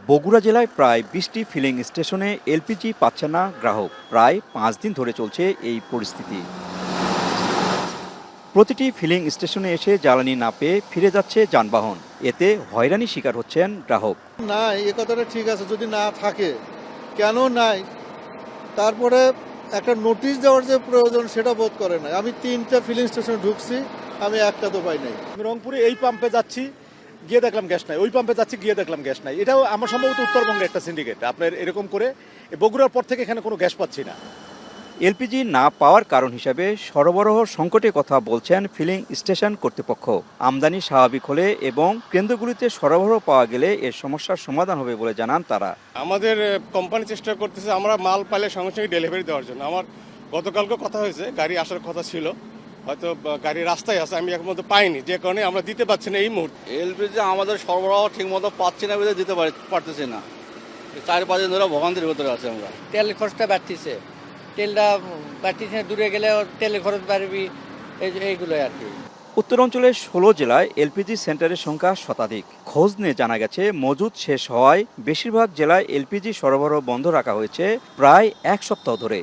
বগুড়া জেলায় প্রায় ২০টি ফিলিং স্টেশনে এলপিজি পাচ্ছে না গ্রাহক। প্রায় ৫ দিন ধরে চলছে এই পরিস্থিতি। প্রতিটি ফিলিং স্টেশনে এসে জ্বালানি না পেয়ে ফিরে যাচ্ছে যানবাহন। এতে হয়রানির শিকার হচ্ছেন গ্রাহক। নাই, এ কথাটা ঠিক আছে, যদি না থাকে কেন নাই, তারপরে একটা নোটিশ দেওয়ার যে প্রয়োজন সেটা বোধ করে না। আমি ৩টা ফিলিং স্টেশনে ঢুকছি, আমি একটা তো পাই নাই। আমি রংপুরে এই পাম্পে যাচ্ছি, গিয়ে দেখলাম গ্যাস নাই, ওই পাম্পে যাচ্ছি, গিয়ে দেখলাম গ্যাস নাই। এটাও আমার সম্ভবত উত্তরবঙ্গে একটা সিন্ডিকেট আপনার এরকম করে। বগুড়ার পর থেকে এখানে কোনো গ্যাস পাচ্ছি না। এলপিজি না পাওয়ার কারণ হিসাবে সরবরাহ সংকটের কথা বলছেন ফিলিং স্টেশন কর্তৃপক্ষ। আমদানি স্বাভাবিক হলে এবং কেন্দ্রগুলিতে সরবরাহ পাওয়া গেলে এর সমস্যার সমাধান হবে বলে জানান তারা। আমাদের কোম্পানি চেষ্টা করতেছে আমরা মাল পাইলে সঙ্গে সঙ্গে ডেলিভারি দেওয়ার জন্য। আমার গতকালকে কথা হয়েছে, গাড়ি আসার কথা ছিল, হয়তো গাড়ি রাস্তায় আছে, আমি এখন মধ্যে পাইনি, যে কারণে আমরা দিতে পারছি না এই মুহূর্তে। এলপিজি আমাদের সরবরাহ ঠিক মতো পাচ্ছি না বলে দিতে পারতেছি না। ৪-৫ দিন ধরে ভোগান্তির ভিতরে আছে আমরা। তেল খরচটা বাড়তিছে, তেলটা বাড়তিছে, দূরে গেলে তেলের খরচ বাড়বি, এইগুলো আর কি। উত্তরাঞ্চলের ১৬ জেলায় এলপিজি সেন্টারের সংখ্যা শতাধিক। খোঁজ নিয়ে জানা গেছে মজুদ শেষ হওয়ায় বেশিরভাগ জেলায় এলপিজি সরবরাহ বন্ধ রাখা হয়েছে প্রায় ১ সপ্তাহ ধরে।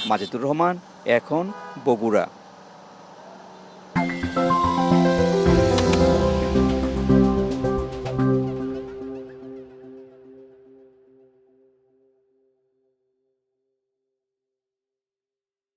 মাজেদুর রহমান, এখন, বগুড়া।